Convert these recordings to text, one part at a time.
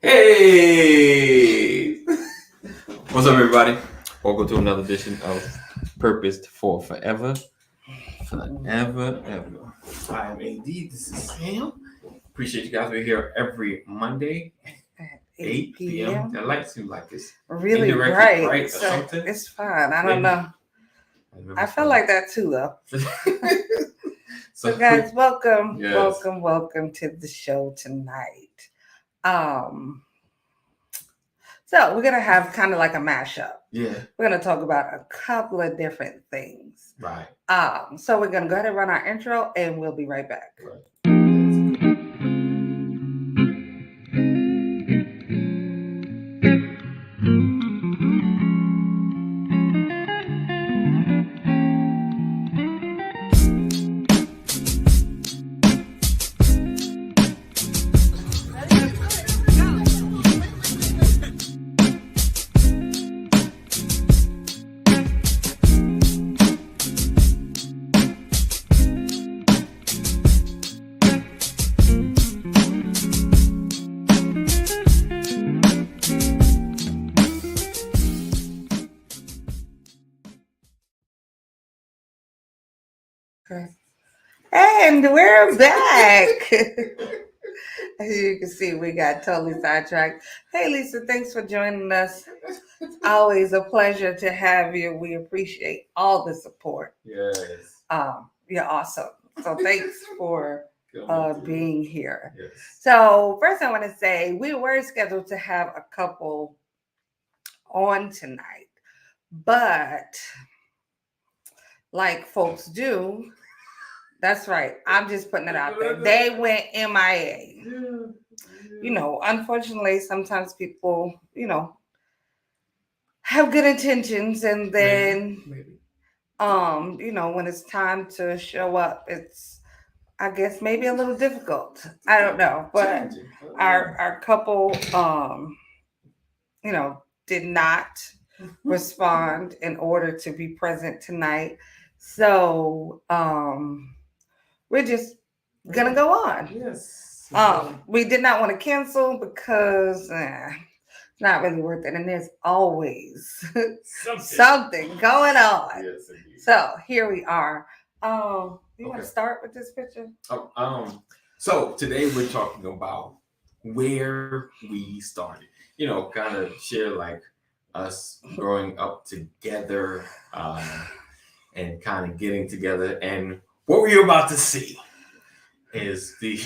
Hey! What's up, everybody? Welcome to another edition of Purposed for Forever. Forever, ever. I am AD. This is Sam. Appreciate you guys. We're here every Monday At 8 p.m. The light seems like it's Really indirectly bright. or So something. it's fine. I don't Maybe. know. I felt like that too, though. So, So guys, welcome, Yes. welcome to the show tonight. So we're gonna have kind of like a mashup. yeah, We're gonna talk about a couple of different things. right. So we're gonna go ahead and run our intro, and we'll be right back. Right. And we're back. As you can see, we got totally sidetracked. Hey, Lisa, thanks for joining us. It's always a pleasure to have you. We appreciate all the support. Yes. You're awesome. So thanks for being here. Yes. So first, I want to say we were scheduled to have a couple on tonight, but like folks do. That's right. I'm just putting it out there. They went MIA. You know, unfortunately, sometimes people, have good intentions, and then, Maybe. when it's time to show up, it's, I guess, maybe a little difficult. I don't know, but Challenging. our couple, did not respond in order to be present tonight. So, we're just gonna go on. Yes. We did not want to cancel because it's not really worth it, and there's always something going on. Yes, indeed. So here we are. You want Okay. to start with this picture? So today we're talking about where we started. You know, kind of share like us growing up together, and kind of getting together. And what we're about to see is the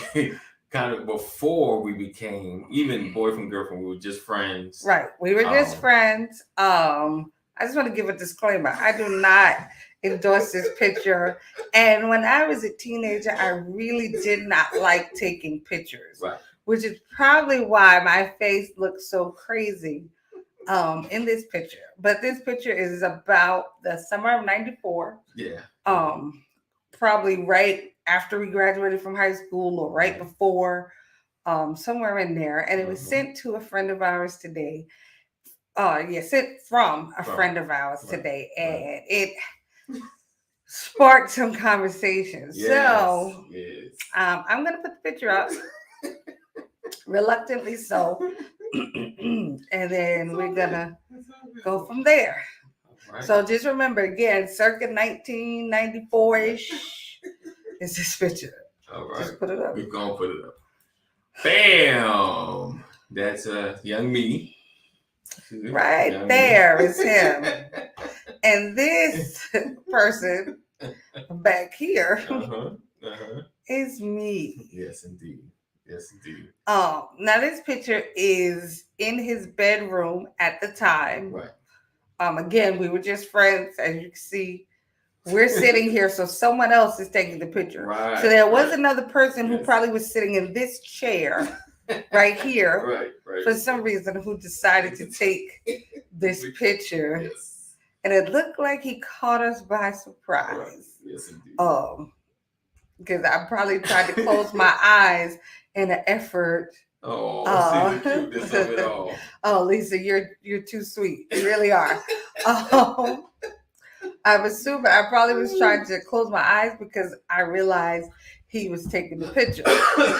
kind of before we became even boyfriend girlfriend. We were just friends. Right. We were just friends. I just want to give a disclaimer. I do not endorse this picture. And when I was a teenager, I really did not like taking pictures. Right. Which is probably why my face looks so crazy in this picture. But this picture is about the summer of '94. Yeah. Probably right after we graduated from high school or right before, somewhere in there. And it was sent to a friend of ours today. Sent from a friend of ours today. And it sparked some conversations. Yes. So Yes. I'm going to put the picture up, reluctantly so. And then we're going to go from there. Right. So just remember, again, circa 1994-ish is this picture. All right. Just put it up. We're going to put it up. Bam! That's young me. Right young there me. is him. And this person back here is me. Yes, indeed. Yes, indeed. Now this picture is in his bedroom at the time. Right. Again, we were just friends, as you can see. We're sitting here, so someone else is taking the picture. Right. So there was another person who probably was sitting in this chair right here Right. for some reason who decided to take this picture. Yes. And it looked like he caught us by surprise. Right. Yes, indeed. Because I probably tried to close my eyes in an effort. Oh, see the cuteness of it all. Oh, Lisa, you're too sweet. You really are. I'm assuming I probably was trying to close my eyes because I realized he was taking the picture.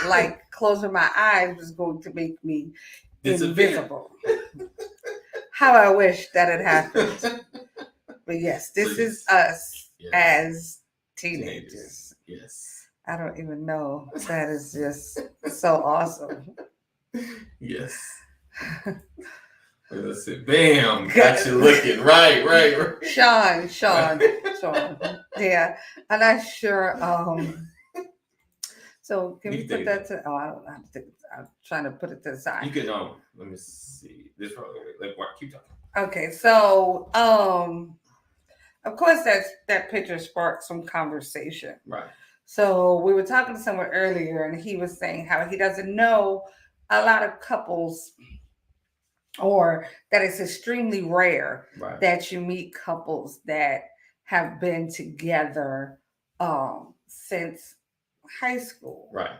Like closing my eyes was going to make me disappear. invisible. How I wish that had happened. But yes, this So, is yes. us Yes. as Teenagers. teenagers. Yes. I don't even know. That is just so awesome. Yes. Let's see. Bam. Got you looking. Right. Sean. Yeah. I'm not sure. So can we You put think that to? Oh, I don't have to. I'm trying to put it to the side. you can let me see. This probably like what keep talking. Okay, so of course that picture sparked some conversation. Right. So we were talking to someone earlier, and he was saying how he doesn't know a lot of couples, or that it's extremely rare Right. that you meet couples that have been together since high school. Right.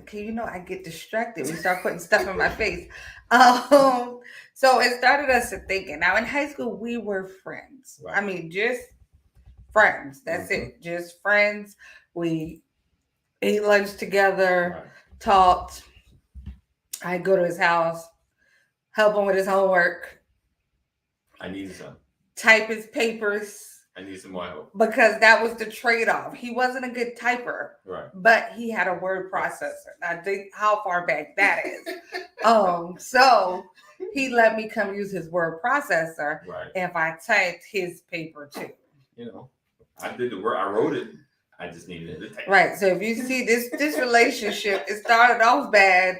Okay, I get distracted. We start putting stuff in my face. So it started us to thinking. Now in high school, we were friends. Right. I mean, just friends. That's it. Just friends. We ate lunch together, Right. talked. I'd go to his house, help him with his homework, I need some. type his papers. I need some more help. Because that was the trade-off. He wasn't a good typer, Right. but he had a word processor. I think how far back that is. So he let me come use his word processor Right. if I typed his paper too. I did the work. I wrote it. I just needed it to type. Right. So if you see this relationship, it started off bad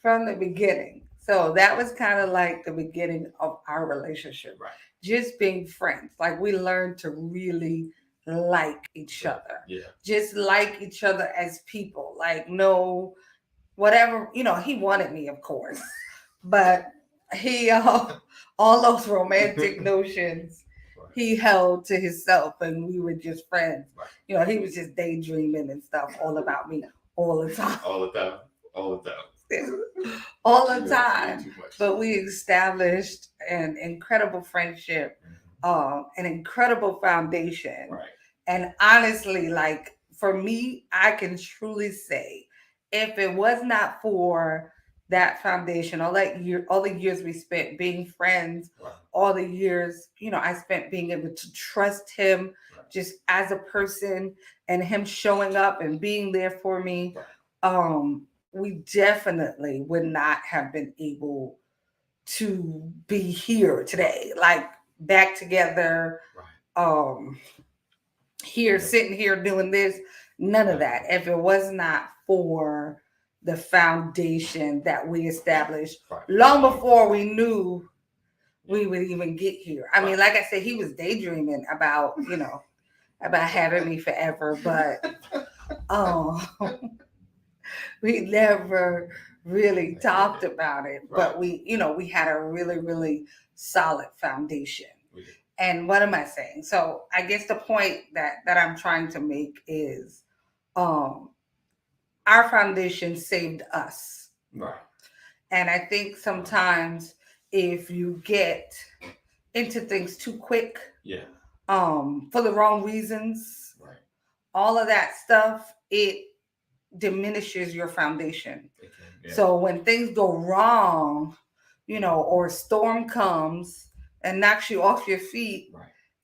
from the beginning. So that was kind of like the beginning of our relationship. Right. Just being friends. Like we learned to really like each other. Yeah. Just like each other as people. Like no, whatever, he wanted me, of course. But he all those romantic notions he held to himself, and we were just friends. Right. He was just daydreaming and stuff all about me all the time. All the time. All the time. But we established an incredible friendship, an incredible foundation. Right. And honestly, like for me, I can truly say, if it was not for that foundation, all the years we spent being friends, Right. all the years, I spent being able to trust him, right. just as a person, and him showing up and being there for me, right. We definitely would not have been able to be here today, like back together, right. Here, sitting here doing this, none of that. If it was not for the foundation that we established long before we knew we would even get here. I mean, like I said, he was daydreaming about, about having me forever, but we never really talked about it. But we had a really, really solid foundation. And what am I saying? So I guess the point that I'm trying to make is our foundation saved us. Right. And I think sometimes if you get into things too quick, for the wrong reasons, all of that stuff, it diminishes your foundation. So when things go wrong, or a storm comes and knocks you off your feet,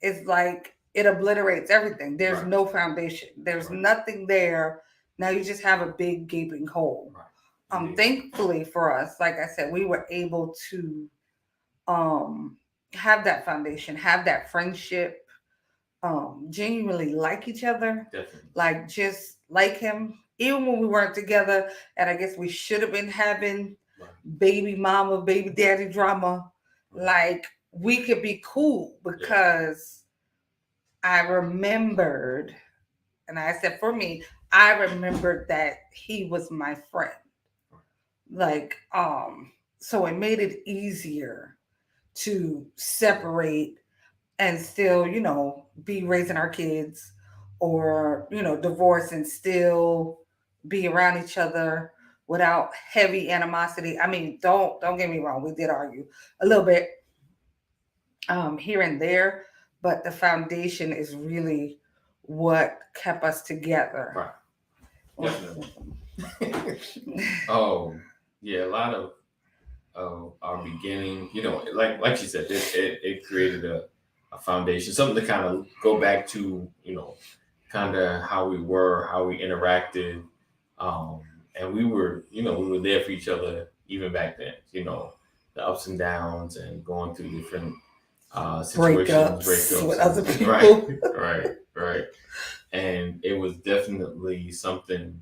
it's like it obliterates everything. There's no foundation. There's nothing there. Now you just have a big gaping hole. Thankfully for us, like I said, we were able to have that foundation, have that friendship, genuinely like each other. Definitely. Like just like him, even when we weren't together. And I guess we should have been having baby mama, baby daddy drama. Like we could be cool because I remembered, and I said for me, I remembered that he was my friend. Like, so it made it easier to separate and still, be raising our kids, or, divorce and still be around each other without heavy animosity. I mean, don't get me wrong. We did argue a little bit here and there, but the foundation is really what kept us together. Right. Definitely. Oh, yeah, a lot of our beginning, like she said, it created a foundation, something to kind of go back to, kind of how we were, how we interacted, um, and we were there for each other even back then. The ups and downs and going through different situations, Breakups with breakups, other and people. right, and it was definitely something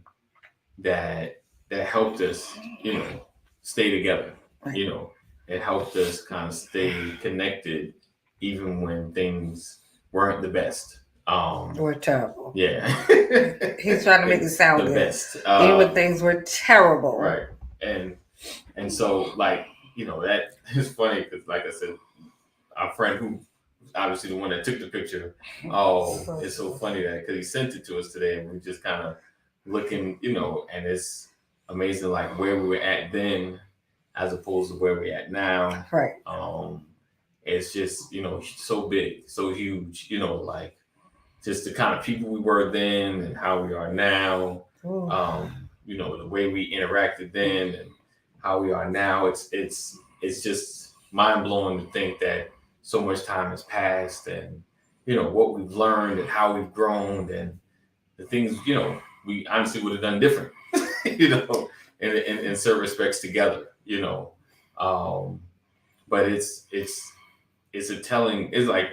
that helped us, stay together. Right. You know, it helped us kind of stay connected even when things weren't the best. Were terrible. Yeah. He's trying to make it sound the good. best. Even when things were terrible. Right. And so like, that is funny because like I said, our friend who obviously the one that took the picture. Oh, it's so funny that because he sent it to us today, and we just kind of looking, and it's amazing like where we were at then, as opposed to where we're at now. Right. It's just so big, so huge. Like just the kind of people we were then and how we are now. Ooh. The way we interacted then and how we are now. It's just mind blowing to think that so much time has passed and what we've learned and how we've grown and the things we honestly would have done different in certain respects together but it's a telling. It's like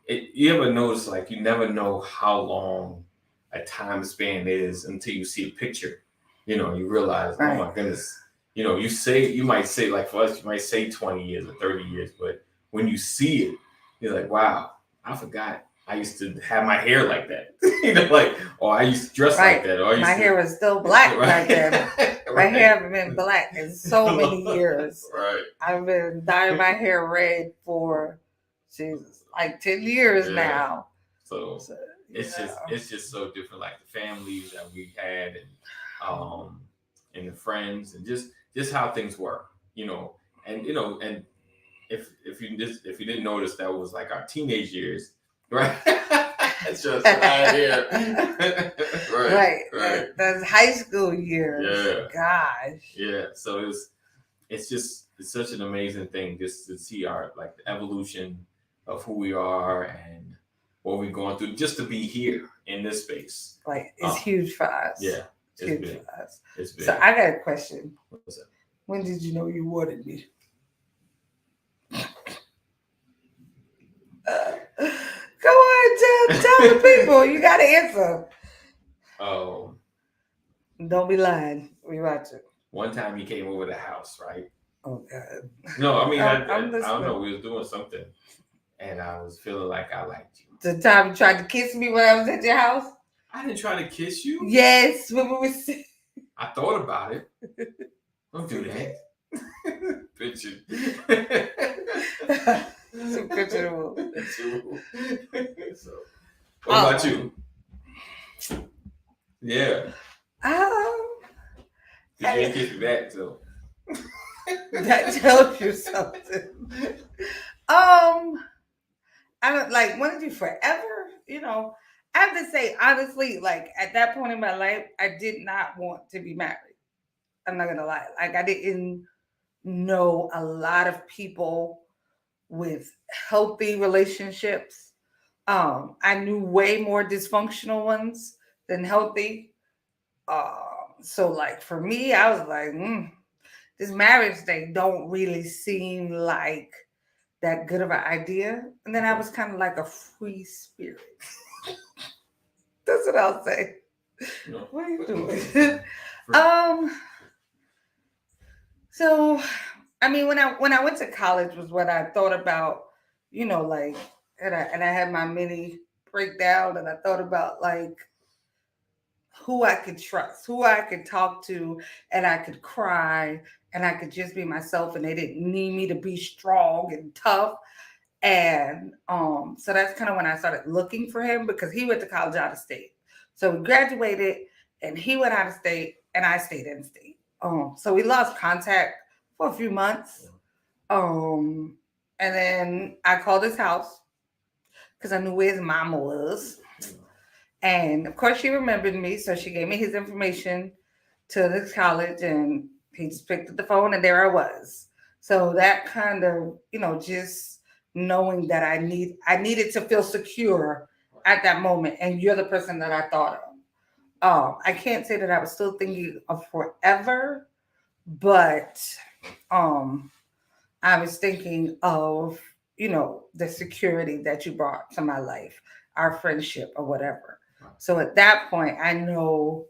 you ever notice like you never know how long a time span is until you see a picture. You realize, Right. Oh my goodness. You might say like for us, you might say 20 years or 30 years, but when you see it, you're like, wow, I forgot I used to have my hair like that. I used to dress Right. like that. Or My hair was still black back then. My Right. hair hasn't been black in so many years. Right. I've been dyeing my hair red for Jesus, like 10 years Yeah. now. So it's just so different, like the families that we had and the friends and just how things were, and if you didn't notice, that was like our teenage years, right? It's just here. Right. That's high school years. Yeah. Gosh. Yeah. So it's such an amazing thing just to see our like the evolution of who we are and what we're going through, just to be here in this space. Like it's huge for us. Yeah. It's huge big. For us. It's big. So I got a question. What's that? When did you know you wanted me? Come on, tell the people. You got to answer. Oh. Don't be lying. We watch it. One time he came over the house, right? Oh God. No, I mean I don't know. We was doing something, and I was feeling like I liked you. The time you tried to kiss me when I was at your house? I didn't try to kiss you. Yes, when we were sitting. I thought about it. Don't do that. Picture. Too picturable. So, what about you? Yeah. You didn't kiss me back, so. That tells you something. I don't like wanted you forever. I have to say honestly, like at that point in my life, I did not want to be married. I'm not gonna lie. Like I didn't know a lot of people with healthy relationships. I knew way more dysfunctional ones than healthy. So like for me, I was like, this marriage thing don't really seem like that good of an idea. And then I was kind of like a free spirit. That's what I'll say. No. What are you doing? So I mean when I went to college was what I thought about, like and I had my mini breakdown and I thought about like who I could trust, who I could talk to, and I could cry and I could just be myself and they didn't need me to be strong and tough. And so that's kind of when I started looking for him because he went to college out of state. So we graduated and he went out of state and I stayed in state. So we lost contact for a few months. And then I called his house because I knew where his mama was. And of course she remembered me. So she gave me his information to this college and He just picked up the phone and there I was. So that kind of, just knowing that I needed to feel secure at that moment, and you're the person that I thought of. I can't say that I was still thinking of forever, but um I was thinking of, the security that you brought to my life, our friendship or whatever. So at that point, I know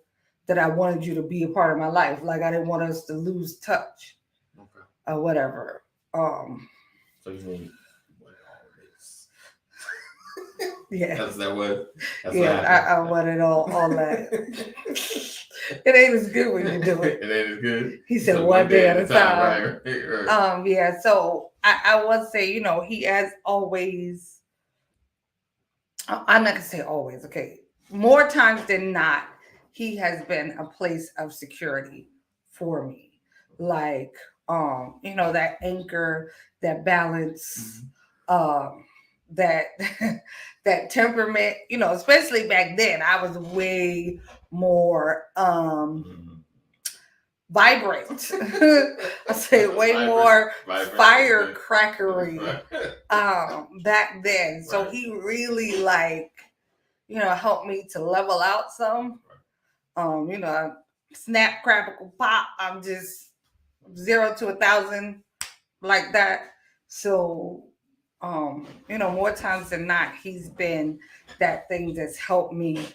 that I wanted you to be a part of my life. Like I didn't want us to lose touch Okay. or whatever. So you mean what all this? Yeah. That's that what? That's Yeah, I wanted all that. It ain't as good when you do it. It ain't as good. He said So one day at a time. Right. Yeah, so I would say, he has always, I'm not gonna say always, okay. More times than not, he has been a place of security for me. Like, that anchor, that balance, that that temperament, especially back then, I was way more vibrant. I say way more firecrackery back then. So Right. he really helped me to level out some. Snap, crackle, pop. I'm just 0 to 1,000 like that. So more times than not, he's been that thing that's helped me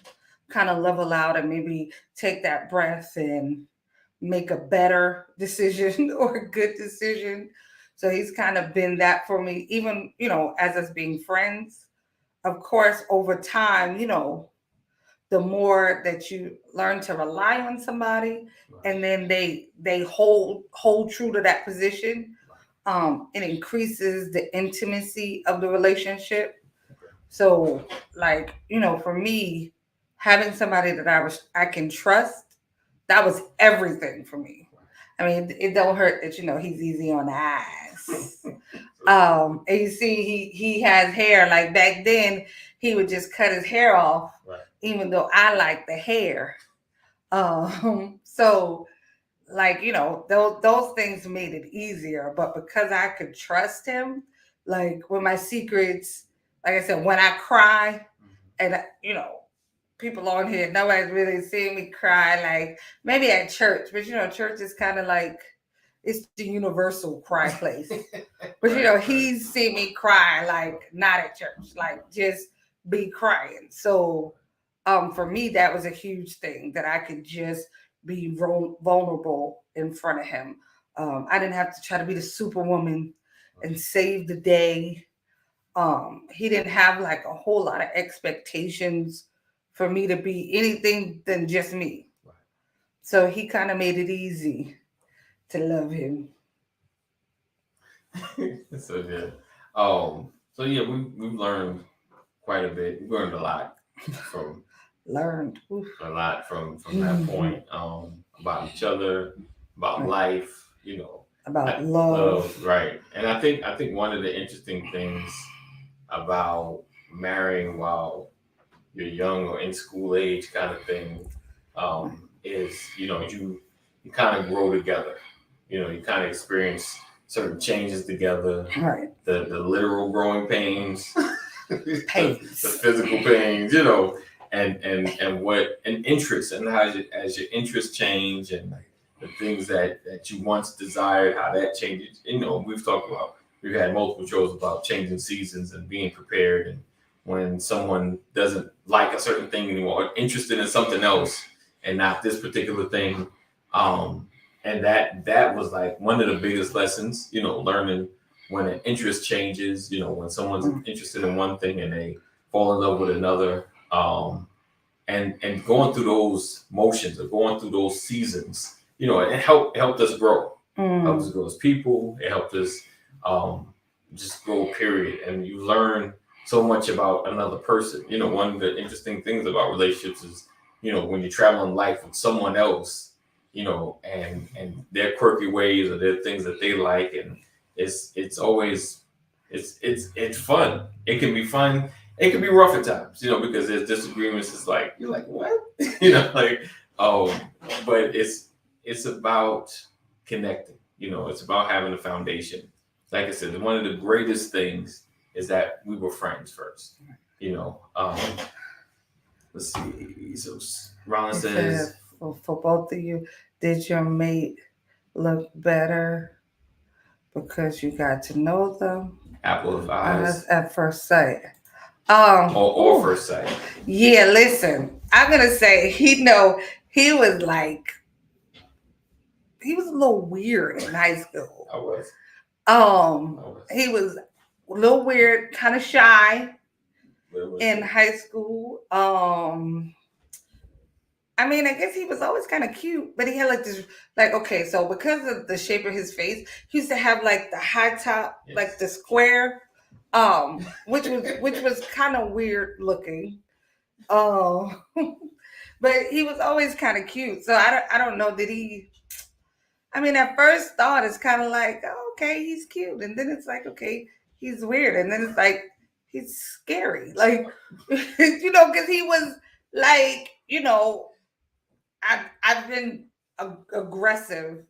kind of level out and maybe take that breath and make a better decision or a good decision. So he's kind of been that for me, even, as us being friends. Of course, over time, the more that you learn to rely on somebody, and then they hold true to that position, it increases the intimacy of the relationship. So, like, for me, having somebody that I can trust, that was everything for me. I mean, it don't hurt that he's easy on the eyes. And you see, he has hair. Like back then, he would just cut his hair off, even though I like the hair. So like those things made it easier. But because I could trust him, like with my secrets, like I said, when I cry, and people on here, nobody's really seen me cry, like maybe at church, but church is kind of like it's the universal cry place. But he's seen me cry, like not at church, like just be crying. So for me, that was a huge thing, that I could just be vulnerable in front of him. I didn't have to try to be the superwoman and save the day. He didn't have like a whole lot of expectations for me to be anything than just me. So he kind of made it easy to love him. So yeah. So yeah, we've learned quite a bit. We learned a lot from Oof. a lot from that point. About each other, about life, about love. Right. And I think one of the interesting things about marrying while you're young or in school age kind of thing, is you kind of grow together. You kind of experience certain changes together. Right. The literal growing pains, Pains. the physical pains, and what an interest, and how as your interests change, and the things that you once desired, how that changes. We've had multiple shows about changing seasons and being prepared, and when someone doesn't like a certain thing anymore, or interested in something else and not this particular thing. And that was like one of the biggest lessons, learning when an interest changes, when someone's interested in one thing and they fall in love with another, and going through those motions or going through those seasons, it helped us grow. Helped us grow as people. It helped us just grow, period. And you learn so much about another person. One of the interesting things about relationships is, when you travel in life with someone else, and their quirky ways or their things that they like, and it's always it's fun. It can be fun. It can be rough at times, because there's disagreements. It's like you're like, what, but it's about connecting. It's about having a foundation. Like I said, one of the greatest things is that we were friends first. Let's see. So Ron He says, said, for both of you, did your mate look better because you got to know them apple of eyes at first sight? or first sight. Yeah, listen, I'm gonna say he was like he was a little weird in high school. I was. He was a little weird, kind of shy in high school. I mean, I guess he was always kind of cute, but he had like this, like, okay, so because of the shape of his face, he used to have like the high top, Yes. like the square, which was kind of weird looking. But he was always kind of cute. So I don't know, did he? I mean, at first thought it's kind of like, oh, okay, he's cute, and then it's like, okay, he's weird, and then it's like he's scary, like because he was like, I've been aggressive,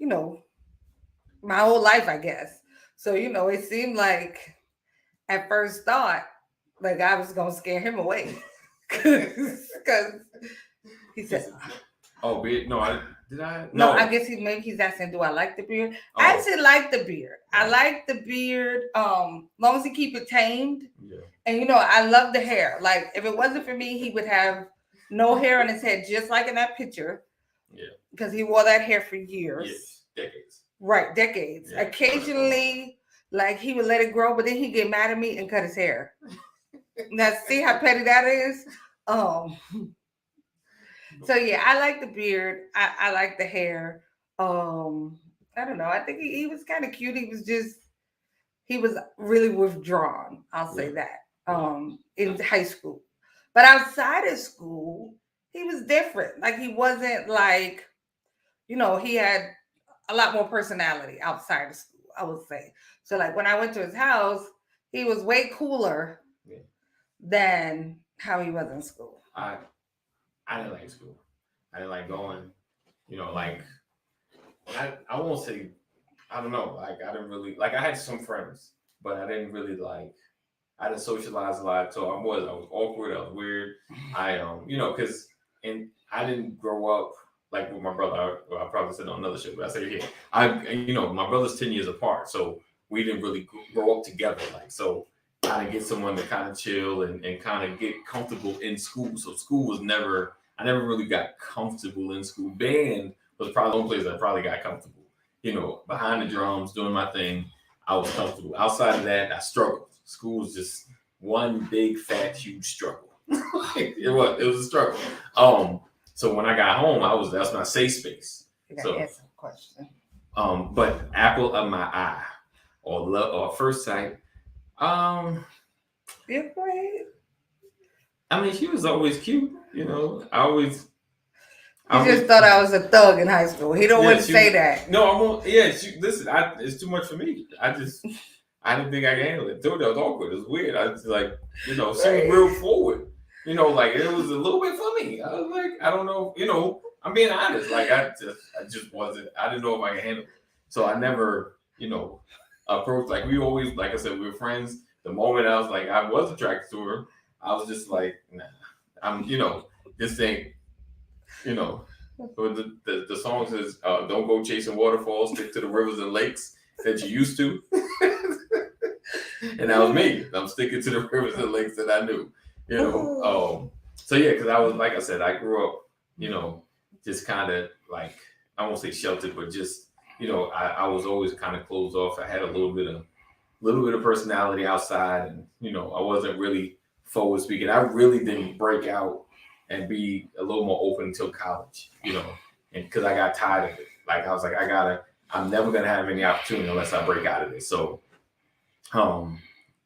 my whole life, I guess. So it seemed like at first thought, like I was gonna scare him away, because he said, "Oh, beard? No, did I? No, I guess maybe he's asking, do I like the beard? I actually like the beard. I like the beard. Long as he keep it tamed. Yeah. And I love the hair. Like if it wasn't for me, he would have no hair on his head, just like in that picture. Yeah. Because he wore that hair for years. Yes, decades. Right, decades. Yeah. Occasionally, like he would let it grow, but then he'd get mad at me and cut his hair. Now, see how petty that is? So yeah, I like the beard. I like the hair. I don't know. I think he was kind of cute. He was really withdrawn. I'll say that. In high school, but outside of school, he was different. Like he wasn't like, he had a lot more personality outside of school, I would say. So like when I went to his house, he was way cooler than how he was in school. I didn't like school. I didn't like going, like, I won't say, I don't know, like, I didn't really, like, I had some friends, but I didn't really, like, I didn't socialize a lot, so I was awkward, I was weird, because, and I didn't grow up, like, with my brother. I probably said on another show, but I say here, my brother's 10 years apart, so we didn't really grow up together, like, so I didn't get someone to kind of chill and kind of get comfortable in school. So school was I never really got comfortable in school. Band was probably the only place I probably got comfortable. Behind the drums, doing my thing, I was comfortable. Outside of that, I struggled. School was just one big, fat, huge struggle. It was a struggle. So when I got home, that's my safe space. So, ask a question. But apple of my eye, or first sight. Yeah, go ahead. I mean, she was always cute, I just thought I was a thug in high school. He don't want to say that. No, I won't. Yeah, listen, it's too much for me. I didn't think I could handle it. Dude, that was awkward. It was weird. I was like, she was real forward. Like it was a little bit for me. I was like, I don't know. I'm being honest. Like I just wasn't. I didn't know if I could handle it. So I never, approached. Like we always, like I said, we were friends. The moment I was like, I was attracted to her, I was just like, nah. I'm, this ain't, the song says, don't go chasing waterfalls, stick to the rivers and lakes that you used to. And that was me. I'm sticking to the rivers and lakes that I knew, So yeah, because I was, like I said, I grew up, just kind of like, I won't say sheltered, but just, I was always kind of closed off. I had a little bit of personality outside, and I wasn't really forward speaking. I really didn't break out and be a little more open until college, and because I got tired of it. Like I was like, I'm never gonna have any opportunity unless I break out of this. So,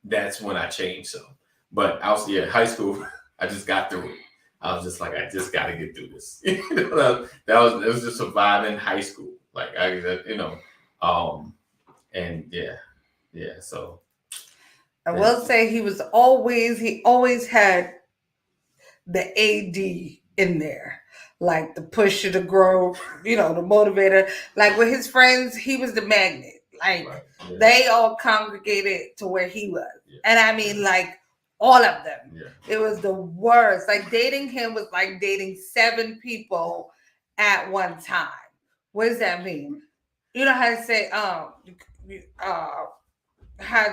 that's when I changed. So, but high school, I just got through it. I was just like, I just got to get through this. It was just surviving high school. Like and yeah. So I will say he always had the AD in there. like the pusher, to grow, the motivator. Like with his friends, he was the magnet. Like Right. Yeah. they all congregated to where he was. Yeah. And I mean, like all of them. Yeah. It was the worst. Like dating him was like dating 7 people at one time. What does that mean? You know how to say,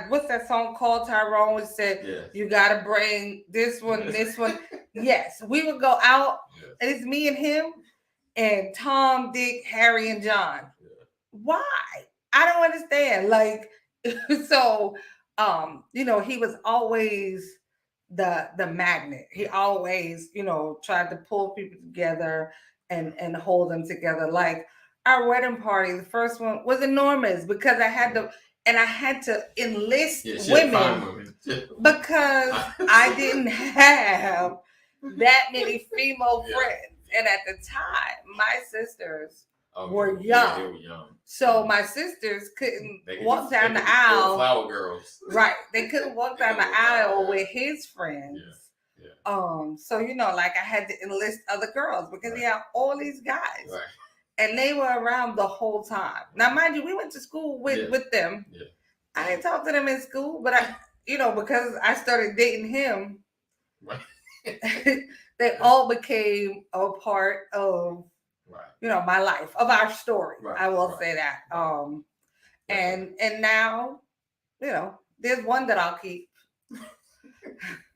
what's that song called? Tyrone would say, Yes. you gotta bring this one, this one. Yes, we would go out, Yes. and it's me and him, and Tom, Dick, Harry, and John. Yeah. Why? I don't understand. Like, so, he was always the magnet. He always, tried to pull people together and hold them together. Like our wedding party, the first one was enormous because I had to enlist women because I didn't have that many female friends. And at the time, my sisters were young. Yeah, they were young. So my sisters couldn't walk down the aisle. Flower girls. Right. They couldn't walk down the aisle with his friends. Yeah. Yeah. So, like I had to enlist other girls because he had all these guys. Right. And they were around the whole time. Now, mind you, we went to school with them. Yeah. I didn't talk to them in school, but because I started dating him, right. they all became a part of, right. My life, of our story. Right. I will say that. And now, there's one that I'll keep.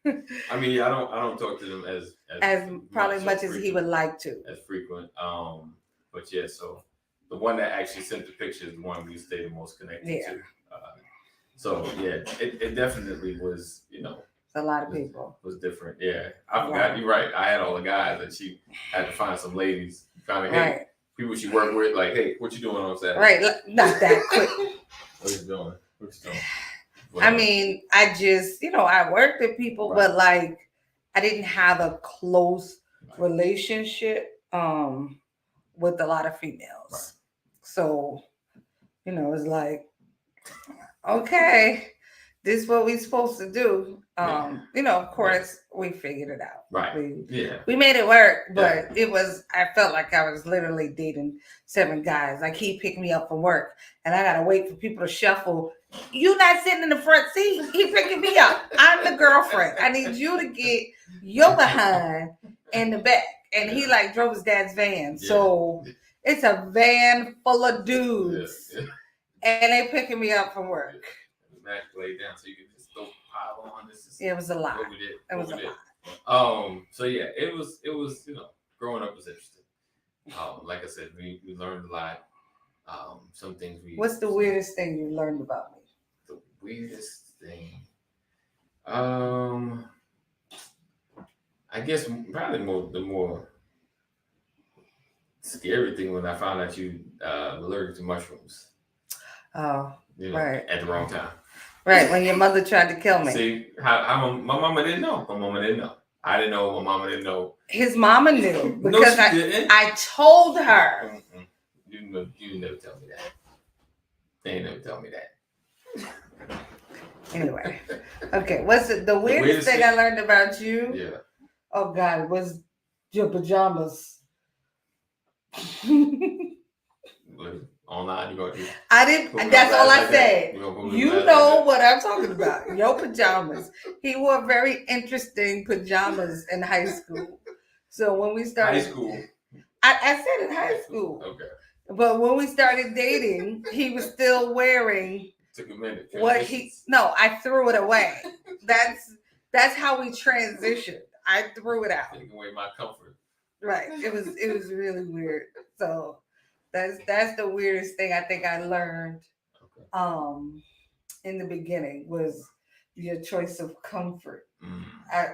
I mean, I don't talk to them as probably much as he would like to. As frequent. But yeah, so the one that actually sent the picture is the one we stay the most connected to. So yeah, it definitely was, a lot of people. Was different. Yeah. I forgot, you're right. I had all the guys and she had to find some ladies, kind of hey, people she worked with, like, hey, what you doing on Saturday? Right, not that quick. What you doing? I mean, I just, I worked with people, but like I didn't have a close relationship with a lot of females. Right. So, it's like, okay, this is what we're supposed to do. Of course, we figured it out. Right. We made it work, but I felt like I was literally dating 7 guys. Like he picked me up from work and I gotta wait for people to shuffle. You not sitting in the front seat. He picking me up. I'm the girlfriend. I need you to get your behind in the back. And he like drove his dad's van. Yeah. So it's a van full of dudes. Yeah. And they picking me up from work. Back laid down so you can just go pile on. It was a lot. It was a lot. So yeah, it was growing up was interesting. Like I said, we learned a lot. Some things we. What's the weirdest thing you learned about me? The weirdest thing. I guess probably the more scary thing when I found out you allergic to mushrooms. Oh, right. At the wrong time. Right, when your mother tried to kill me. See, how my mama didn't know. My mama didn't know. I didn't know. My mama didn't know. His mama knew because didn't. I told her. Mm-mm. You never tell me that. They ain't never tell me that. Anyway, okay. What's the weirdest thing I learned about you? Yeah. Oh God, was your pajamas. Online, you go. I didn't. That's all I said. You know what I'm talking about. Your pajamas. He wore very interesting pajamas in high school. So when we started high school, I said in high school. Okay. But when we started dating, he was still wearing. Took a minute. No, I threw it away. That's how we transitioned. I threw it out. Taking away my comfort. Right. It was really weird. So. That's the weirdest thing I think I learned in the beginning was your choice of comfort. Mm.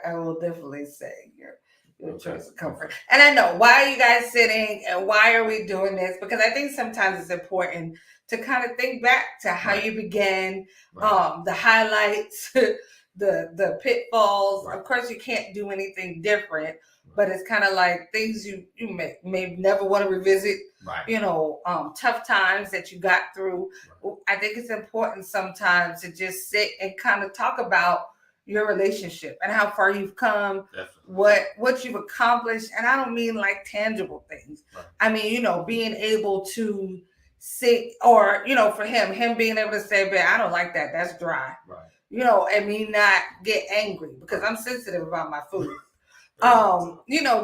I will definitely say your choice of comfort. And I know, why are you guys sitting and why are we doing this? Because I think sometimes it's important to kind of think back to how you began, the highlights, the pitfalls. Right. Of course, you can't do anything different. But it's kind of like things you may never want to revisit, tough times that you got through. Right. I think it's important sometimes to just sit and kind of talk about your relationship and how far you've come, Definitely. what you've accomplished. And I don't mean like tangible things. Right. I mean, being able to sit, or for him being able to say, "Man, I don't like that. That's dry." Right. And me not get angry because I'm sensitive about my food.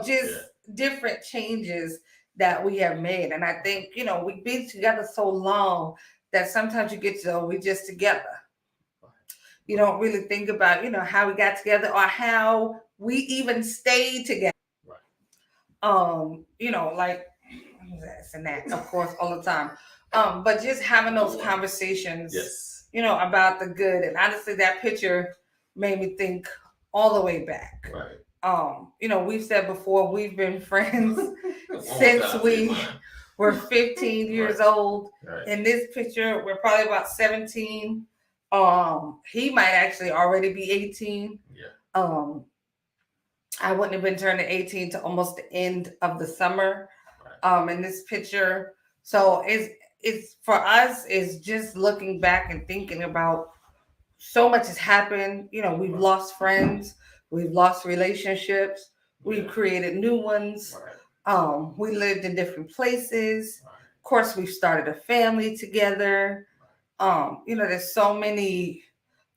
Just different changes that we have made. And I think, we've been together so long that sometimes you get to, we just together. You don't really think about, how we got together or how we even stayed together. Like this and that, of course, all the time. But just having those conversations, yes, about the good. And honestly, that picture made me think all the way back. Right. We've said before, we've been friends since we were 15 years old. Right. In this picture, we're probably about 17. He might actually already be 18. Yeah. I wouldn't have been turning 18 to almost the end of the summer. Right. In this picture. So it's for us is just looking back and thinking about so much has happened. We've lost friends, we've lost relationships, we've created new ones. Right. We lived in different places. Right. Of course, we've started a family together. There's so many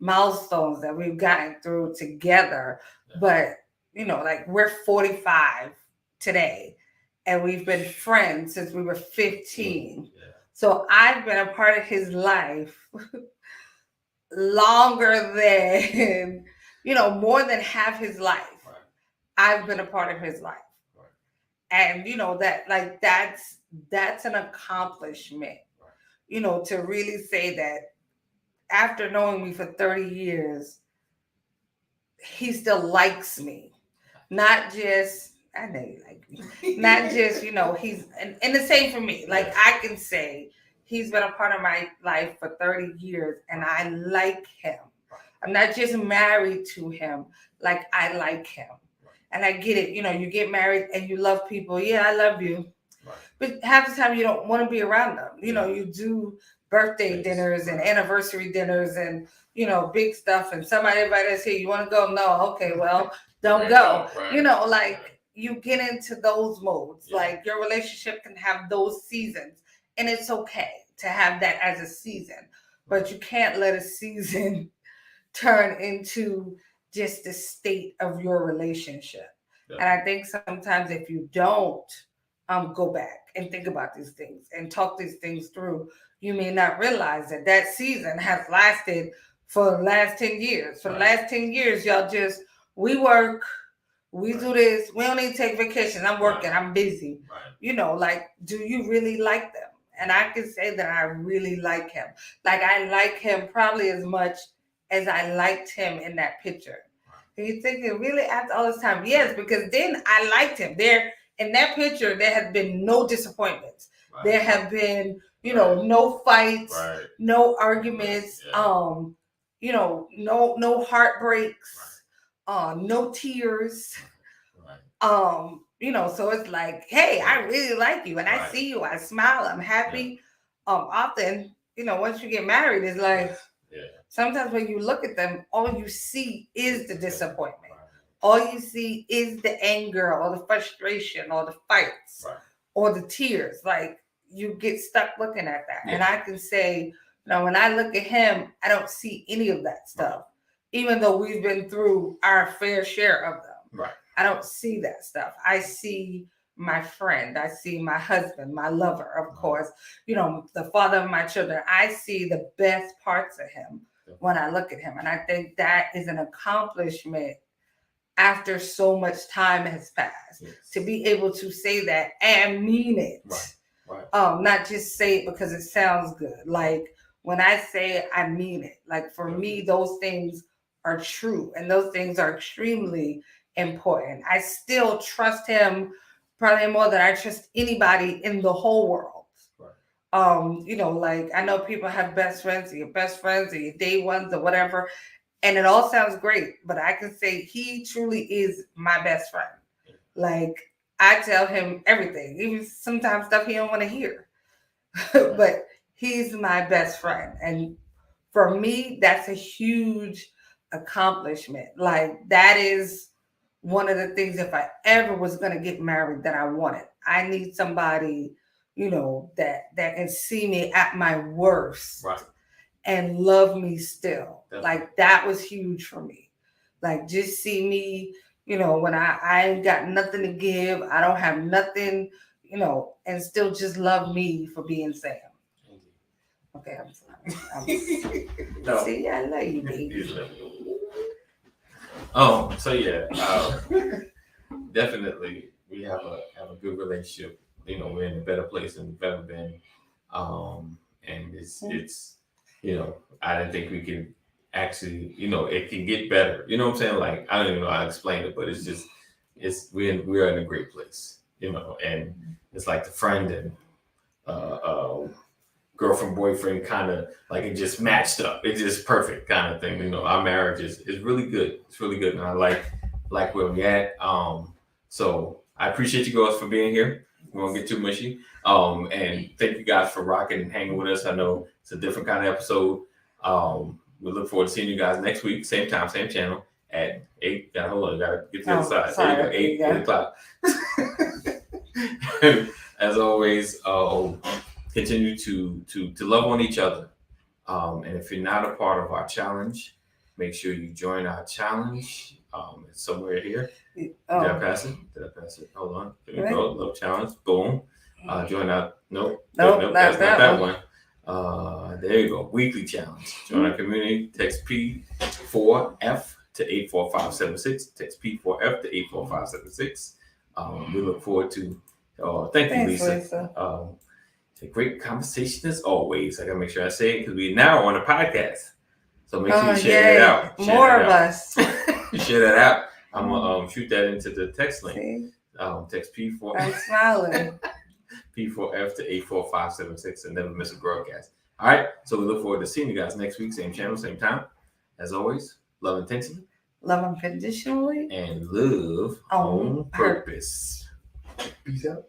milestones that we've gotten through together. Yeah. But like we're 45 today, and we've been friends since we were 15. Yeah. So I've been a part of his life longer than, more than half his life. Right. I've been a part of his life. Right. And that's an accomplishment. Right. To really say that after knowing me for 30 years, he still likes me. Not just, I know you like me. Not just, he's, and the same for me. Like, I can say he's been a part of my life for 30 years and I like him. I'm not just married to him. Like, I like him. And I get it. You get married and you love people. Yeah, I love you. Right. But half the time you don't want to be around them. You do birthday dinners and anniversary dinners and, big stuff. And everybody that's here, you want to go? No. Okay, well, don't go. Right. Like you get into those modes. Yeah. Like your relationship can have those seasons. And it's okay to have that as a season. But you can't let a season turn into just the state of your relationship. Yeah. And I think sometimes if you don't go back and think about these things and talk these things through, you may not realize that season has lasted for the last 10 years. For the last 10 years, y'all we work, we do this, we don't even take vacations. I'm working, I'm busy. Like, do you really like them? And I can say that I really like him. Like, I like him probably as much as I liked him in that picture. And you're thinking, really, after all this time? Yes, because then I liked him. In that picture, there have been no disappointments. Right. There have been, no fights, no arguments, no heartbreaks, no tears. So it's like, hey, I really like you, and I see you, I smile, I'm happy. Often, once you get married, it's like, sometimes when you look at them, all you see is the disappointment. All you see is the anger or the frustration or the fights or the tears. Like, you get stuck looking at that. And I can say, when I look at him, I don't see any of that stuff, even though we've been through our fair share of them. I don't see that stuff. I see my friend. I see my husband, my lover, of course, the father of my children. I see the best parts of him when I look at him. And I think that is an accomplishment after so much time has passed, to be able to say that and mean it. Not just say it because it sounds good. Like, when I say it, I mean it. Like, for me, those things are true, and those things are extremely important. I still trust him probably more than I trust anybody in the whole world. Like, I know people have best friends, or your best friends, or your day ones, or whatever, and it all sounds great, but I can say he truly is my best friend. Like, I tell him everything, even sometimes stuff he don't want to hear. But he's my best friend. And for me, that's a huge accomplishment. Like that is one of the things, if I ever was going to get married, that I wanted. I need somebody, that can see me at my worst, Right. and love me still. Definitely. Like that was huge for me. Like just see me, when I ain't got nothing to give, I don't have nothing, and still just love me for being Sam. Okay, I'm sorry. No. See, I love you, baby. So yeah, definitely we have a good relationship. We're in a better place than we've ever been. And it's I didn't think we could actually, it can get better. You know what I'm saying? Like I don't even know how to explain it, but it's just we're in a great place. And it's like the friend and girlfriend boyfriend kind of like it just matched up. It's just perfect kind of thing. Our marriage is really good. It's really good, and I like where we at. So I appreciate you guys for being here. We won't get too mushy. And thank you guys for rocking and hanging with us. I know it's a different kind of episode. We look forward to seeing you guys next week, same time, same channel at 8. Hold on, gotta get to the other side. Sorry, There you go, 8 o'clock. As always, continue to love on each other. And if you're not a part of our challenge, make sure you join our challenge. It's somewhere here. Did I pass it? Hold on. There we go. Love challenge. Boom. Join our nope, that's not that one. There you go. Weekly challenge. Join our community. Text P4F to 84576. Text P4F to 84576. We look forward to. Thanks, Lisa. It's a great conversation as always. I gotta make sure I say it because we now on a podcast. So make sure you share that out. More of us. You share that out. I'm gonna shoot that into the text link. Text P4. I'm smiling. P4F to 84576 and never miss a broadcast. All right. So we look forward to seeing you guys next week, same channel, same time. As always, love intensely. Love unconditionally. And love on purpose. Peace out.